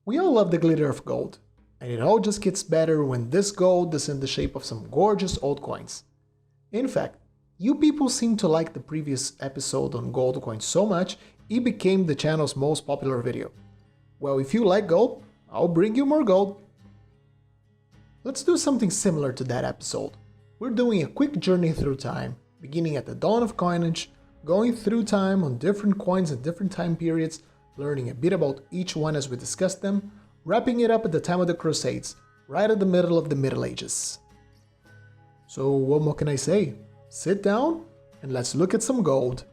We all love the glitter of gold, and it all just gets better when this gold is in the shape of some gorgeous old coins. In fact, you people seem to like the previous episode on gold coins so much, it became the channel's most popular video. Well, if you like gold, I'll bring you more gold. Let's do something similar to that episode. We're doing a quick journey through time, beginning at the dawn of coinage, going through time on different coins at different time periods, learning a bit about each one as we discuss them, wrapping it up at the time of the Crusades, right at the middle of the Middle Ages. So what more can I say? Sit down and let's look at some gold.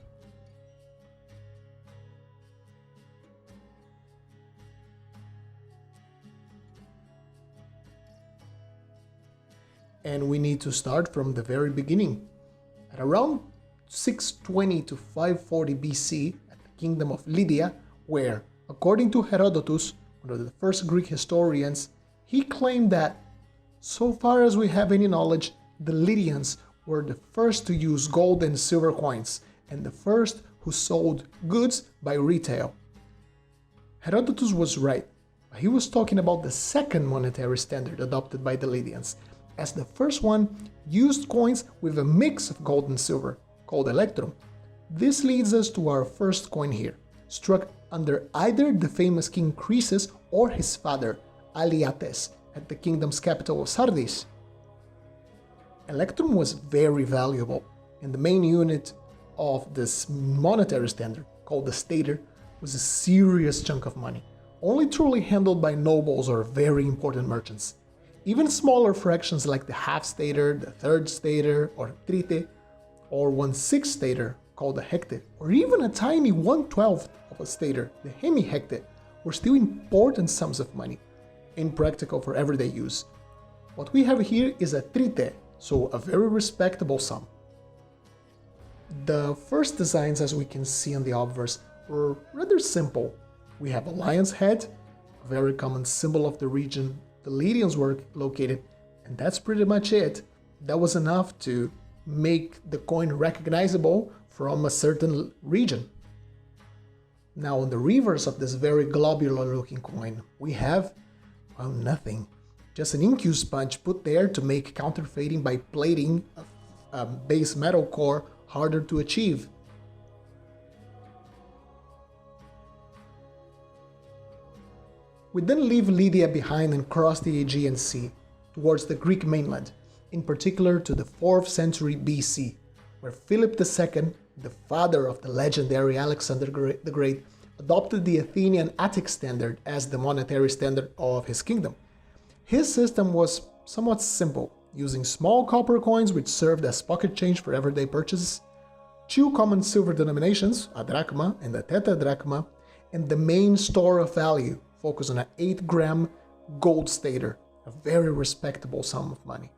And we need to start from the very beginning. At around 620 to 540 BC, at the kingdom of Lydia, where, according to Herodotus, one of the first Greek historians, he claimed that, so far as we have any knowledge, the Lydians were the first to use gold and silver coins, and the first who sold goods by retail. Herodotus was right, but he was talking about the second monetary standard adopted by the Lydians, as the first one used coins with a mix of gold and silver, called electrum. This leads us to our first coin here, struck under either the famous king Croesus or his father, Aliates, at the kingdom's capital of Sardis. Electrum was very valuable, and the main unit of this monetary standard, called the stater, was a serious chunk of money, only truly handled by nobles or very important merchants. Even smaller fractions like the half stater, the third stater, or trite, or 1/6 stater, called a hecte, or even a tiny 1/12 of a stater, the hemihecte, were still important sums of money, impractical for everyday use. What we have here is a trite, so a very respectable sum. The first designs, as we can see on the obverse, were rather simple. We have a lion's head, a very common symbol of the region the Lydians were located, and that's pretty much it. That was enough to make the coin recognizable from a certain region. Now on the reverse of this very globular looking coin, we have, well, nothing. Just an ink sponge put there to make counterfeiting by plating a base metal core harder to achieve. We then leave Lydia behind and cross the Aegean Sea towards the Greek mainland, in particular to the 4th century BC, where Philip II, the father of the legendary Alexander the Great, adopted the Athenian Attic standard as the monetary standard of his kingdom. His system was somewhat simple, using small copper coins which served as pocket change for everyday purchases, 2 common silver denominations, a drachma and a tetradrachma, and the main store of value, focused on an 8-gram gold stater, a very respectable sum of money.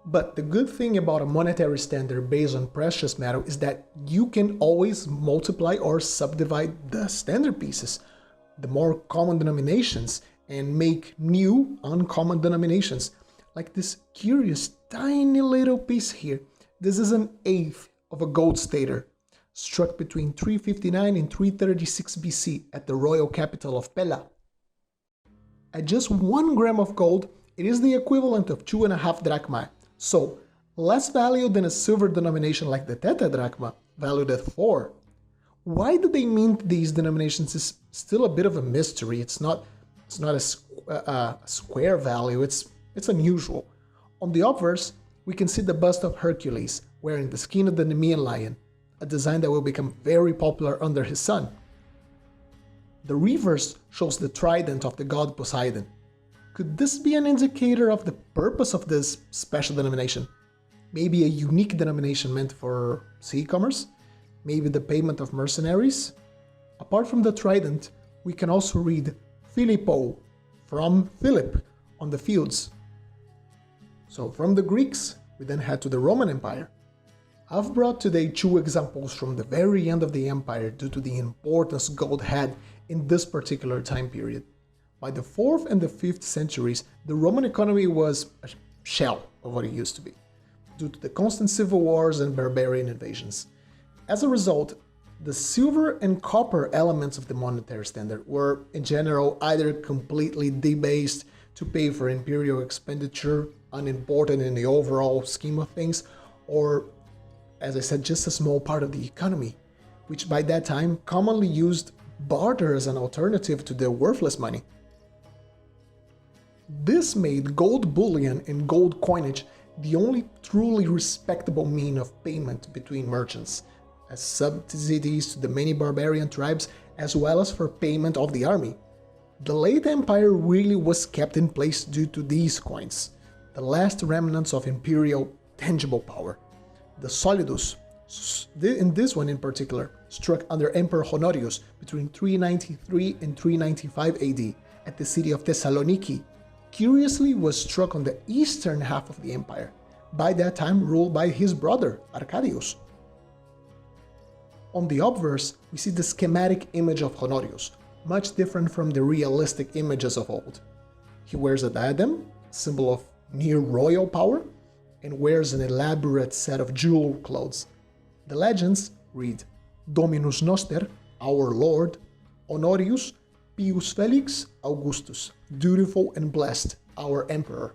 But the good thing about a monetary standard based on precious metal is that you can always multiply or subdivide the standard pieces, the more common denominations, and make new uncommon denominations, like this curious tiny little piece here. This is an 1/8 of a gold stater, struck between 359 and 336 BC at the royal capital of Pella. At just 1 gram of gold, it is the equivalent of 2.5 drachmae, so less value than a silver denomination like the tetradrachma, valued at 4. Why do they mint these denominations is still a bit of a mystery. It's not a square value, it's unusual. On the obverse, we can see the bust of Hercules wearing the skin of the Nemean lion, a design that will become very popular under his son. The reverse shows the trident of the god Poseidon. Could this be an indicator of the purpose of this special denomination? Maybe a unique denomination meant for sea commerce? Maybe the payment of mercenaries? Apart from the trident, we can also read Philippo, from Philip, on the fields. So from the Greeks, we then head to the Roman Empire. I've brought today 2 examples from the very end of the empire due to the importance gold had in this particular time period. By the 4th and the 5th centuries, the Roman economy was a shell of what it used to be, due to the constant civil wars and barbarian invasions. As a result, The silver and copper elements of the monetary standard were, in general, either completely debased to pay for imperial expenditure, unimportant in the overall scheme of things, or, as I said, just a small part of the economy, which by that time commonly used barter as an alternative to the worthless money. This made gold bullion and gold coinage the only truly respectable mean of payment between merchants, as subsidies to the many barbarian tribes as well as for payment of the army. The late empire really was kept in place due to these coins, the last remnants of imperial tangible power. The solidus, in this one in particular, struck under Emperor Honorius between 393 and 395 AD at the city of Thessaloniki, curiously was struck on the eastern half of the empire, by that time ruled by his brother Arcadius. On the obverse, we see the schematic image of Honorius, much different from the realistic images of old. He wears a diadem, symbol of near royal power, and wears an elaborate set of jewel clothes. The legends read, Dominus Noster, our Lord, Honorius, Pius Felix Augustus, dutiful and blessed, our Emperor.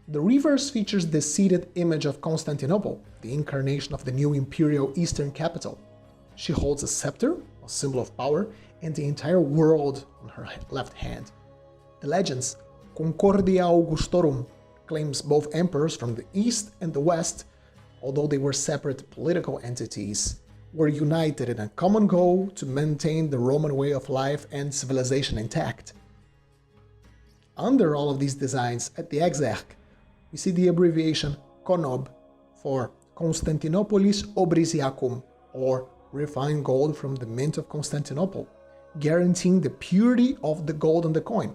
The reverse features the seated image of Constantinople, the incarnation of the new imperial eastern capital. She holds a scepter, a symbol of power, and the entire world on her left hand. The legends, Concordia Augustorum, claims both emperors from the east and the west, although they were separate political entities, were united in a common goal to maintain the Roman way of life and civilization intact. Under all of these designs, at the exarch, we see the abbreviation CONOB for Constantinopolis Obrisiacum, or refined gold from the mint of Constantinople, guaranteeing the purity of the gold on the coin.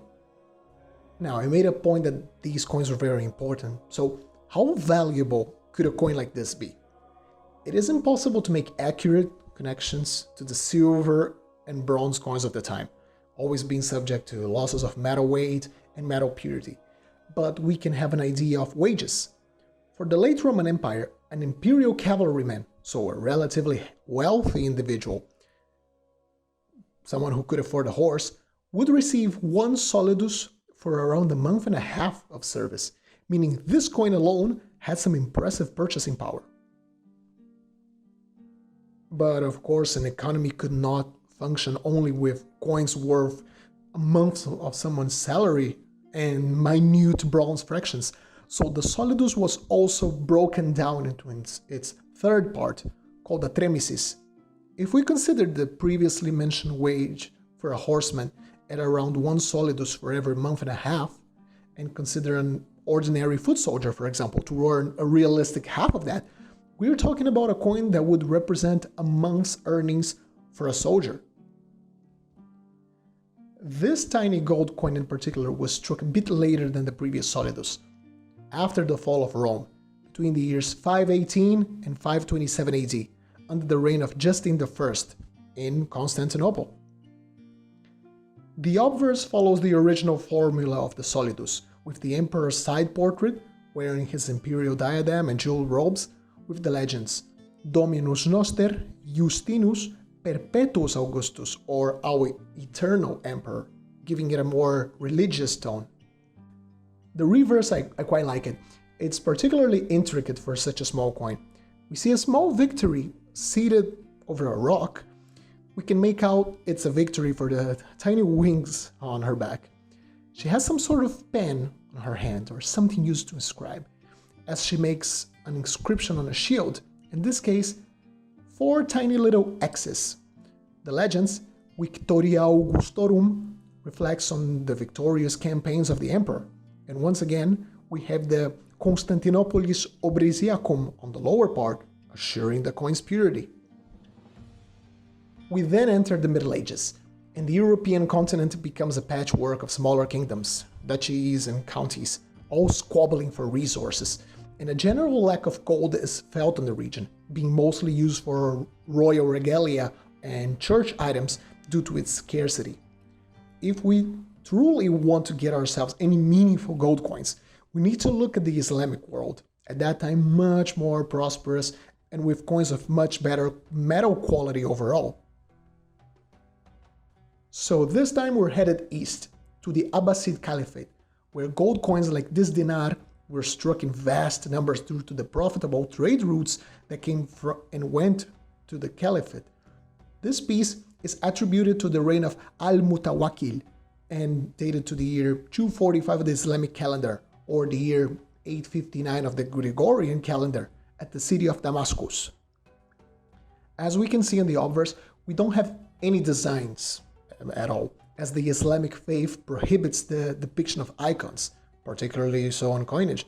Now, I made a point that these coins were very important, so how valuable could a coin like this be? It is impossible to make accurate connections to the silver and bronze coins of the time, always being subject to losses of metal weight and metal purity, but we can have an idea of wages. For the late Roman Empire, an imperial cavalryman, so a relatively wealthy individual, someone who could afford a horse, would receive one solidus for around a month and a half of service, meaning this coin alone had some impressive purchasing power. But of course, an economy could not function only with coins worth a month of someone's salary and minute bronze fractions, so the solidus was also broken down into its third part, called the tremisis. If we consider the previously mentioned wage for a horseman at around one solidus for every month and a half, and consider an ordinary foot soldier, for example, to earn a realistic half of that, we're talking about a coin that would represent a month's earnings for a soldier. This tiny gold coin in particular was struck a bit later than the previous solidus, after the fall of Rome, between the years 518 and 527 AD, under the reign of Justin I in Constantinople. The obverse follows the original formula of the solidus, with the emperor's side portrait wearing his imperial diadem and jeweled robes, with the legends Dominus Noster Justinus Perpetuus Augustus, or our eternal emperor, giving it a more religious tone. The reverse, I quite like it. It's particularly intricate for such a small coin. We see a small victory seated over a rock. We can make out it's a victory for the tiny wings on her back. She has some sort of pen on her hand, or something used to inscribe, as she makes an inscription on a shield, in this case, 4 tiny little X's. The legends, Victoria Augustorum, reflects on the victorious campaigns of the emperor, and once again, we have the Constantinopolis Obrisiacum on the lower part, assuring the coin's purity. We then enter the Middle Ages, and the European continent becomes a patchwork of smaller kingdoms, duchies and counties, all squabbling for resources, and a general lack of gold is felt in the region, being mostly used for royal regalia and church items due to its scarcity. If we truly want to get ourselves any meaningful gold coins, we need to look at the Islamic world, at that time much more prosperous and with coins of much better metal quality overall. So this time we're headed east to the Abbasid Caliphate, where gold coins like this dinar were struck in vast numbers due to the profitable trade routes that came from and went to the Caliphate. This piece is attributed to the reign of Al-Mutawakkil and dated to the year 245 of the Islamic calendar, or the year 859 of the Gregorian calendar, at the city of Damascus. As we can see in the obverse, we don't have any designs at all, as the Islamic faith prohibits the depiction of icons, particularly so on coinage.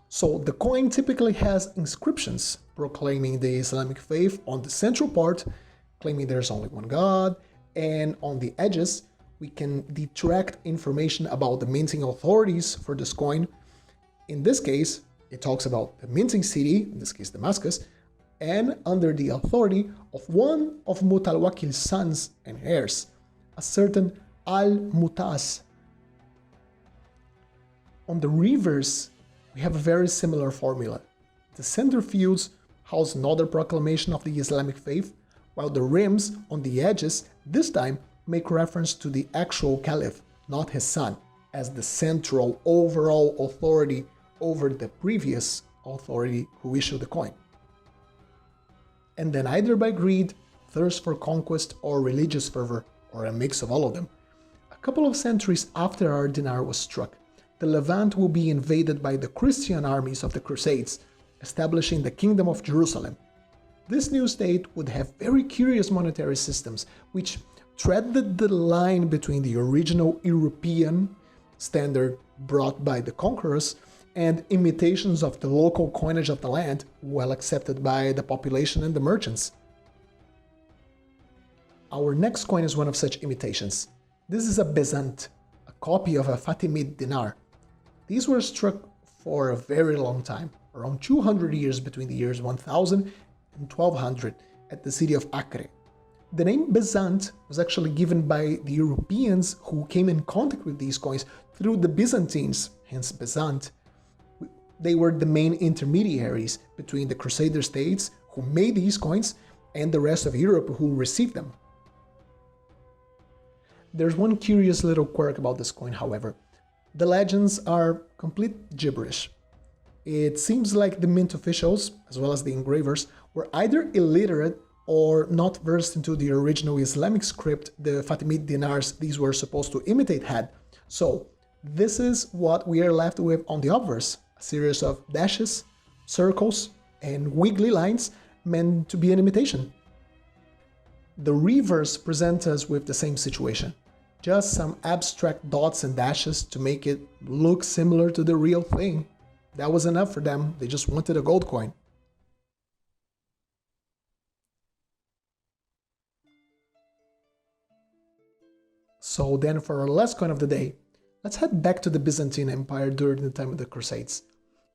So the coin typically has inscriptions proclaiming the Islamic faith on the central part, claiming there's only one God, and on the edges we can detract information about the minting authorities for this coin. In this case, it talks about the minting city, in this case Damascus, and under the authority of one of Mutawakkil's sons and heirs, a certain Al-Mutas. On the reverse, we have a very similar formula. The center fields house another proclamation of the Islamic faith, while the rims on the edges this time make reference to the actual caliph, not his son, as the central overall authority over the previous authority who issued the coin. And then either by greed, thirst for conquest, or religious fervor, or a mix of all of them, a couple of centuries after our dinar was struck, the Levant will be invaded by the Christian armies of the Crusades, establishing the Kingdom of Jerusalem. This new state would have very curious monetary systems, which threaded the line between the original European standard brought by the conquerors and imitations of the local coinage of the land, well accepted by the population and the merchants. Our next coin is one of such imitations. This is a bezant, a copy of a Fatimid dinar. These were struck for a very long time, around 200 years between the years 1000 and 1200 at the city of Acre. The name Bezant was actually given by the Europeans who came in contact with these coins through the Byzantines, hence Bezant. They were the main intermediaries between the Crusader states who made these coins and the rest of Europe who received them. There's one curious little quirk about this coin, however. The legends are complete gibberish. It seems like the mint officials, as well as the engravers, were either illiterate or not versed into the original Islamic script the Fatimid dinars these were supposed to imitate had. So this is what we are left with on the obverse, a series of dashes, circles, and wiggly lines meant to be an imitation. The reverse presents us with the same situation, just some abstract dots and dashes to make it look similar to the real thing. That was enough for them, they just wanted a gold coin. So then for our last coin of the day, let's head back to the Byzantine Empire during the time of the Crusades.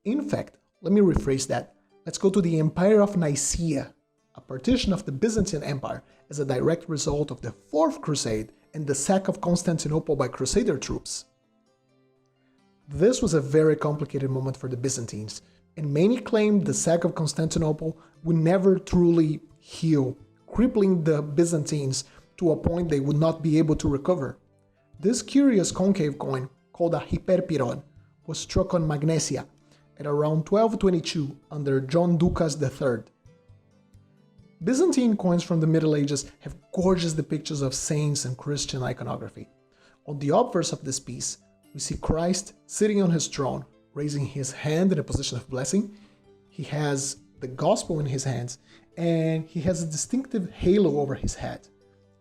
In fact, let me rephrase that. Let's go to the Empire of Nicaea, a partition of the Byzantine Empire as a direct result of the Fourth Crusade and the sack of Constantinople by Crusader troops. This was a very complicated moment for the Byzantines, and many claimed the sack of Constantinople would never truly heal, crippling the Byzantines to a point they would not be able to recover. This curious concave coin, called a hyperpiron, was struck on Magnesia at around 1222 under John Ducas III. Byzantine coins from the Middle Ages have gorgeous depictions of saints and Christian iconography. On the obverse of this piece, we see Christ sitting on his throne, raising his hand in a position of blessing. He has the gospel in his hands, and he has a distinctive halo over his head,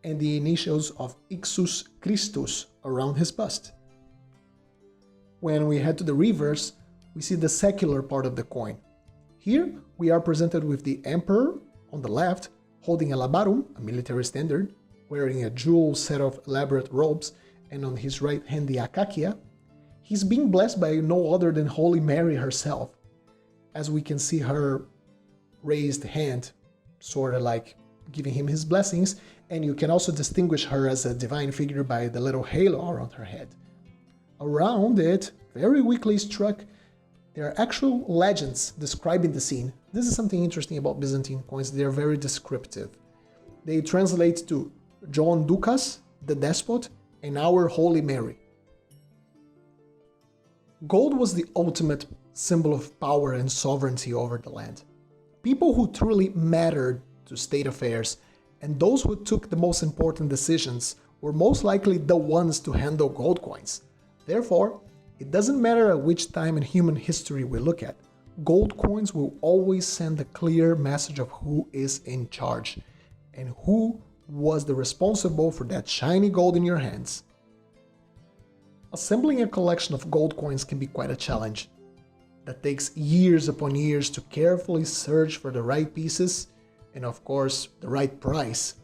and the initials of Ixus Christus around his bust. When we head to the reverse, we see the secular part of the coin. Here, we are presented with the emperor on the left, holding a labarum, a military standard, wearing a jewel set of elaborate robes, and on his right hand the akakia. He's being blessed by no other than Holy Mary herself, as we can see her raised hand, sort of like giving him his blessings, and you can also distinguish her as a divine figure by the little halo around her head. Around it, very weakly struck, There are actual legends describing the scene. This is something interesting about Byzantine coins. They are very descriptive. They translate to John Ducas, the despot, and Our Holy Mary. Gold was the ultimate symbol of power and sovereignty over the land. People who truly mattered to state affairs and those who took the most important decisions were most likely the ones to handle gold coins. Therefore, it doesn't matter at which time in human history we look at, gold coins will always send a clear message of who is in charge and who was the responsible for that shiny gold in your hands. Assembling a collection of gold coins can be quite a challenge. That takes years upon years to carefully search for the right pieces and of course the right price.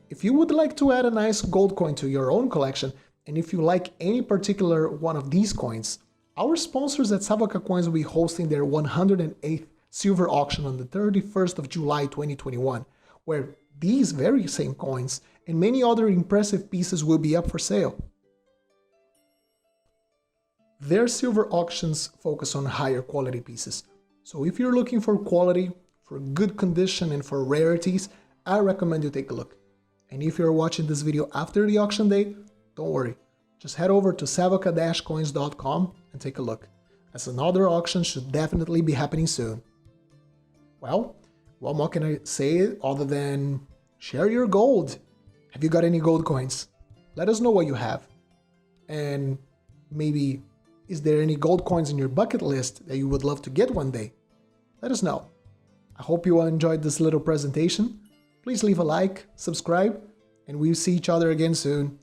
If you would like to add a nice gold coin to your own collection, and if you like any particular one of these coins, our sponsors at Savoca Coins will be hosting their 108th silver auction on the 31st of July 2021, where these very same coins and many other impressive pieces will be up for sale. Their silver auctions focus on higher quality pieces, so if you're looking for quality, for good condition and for rarities, I recommend you take a look. And if you're watching this video after the auction day, don't worry, just head over to savoca-coins.com and take a look, as another auction should definitely be happening soon. Well, what more can I say other than share your gold? Have you got any gold coins? Let us know what you have. And maybe, is there any gold coins in your bucket list that you would love to get one day? Let us know. I hope you enjoyed this little presentation. Please leave a like, subscribe, and we'll see each other again soon.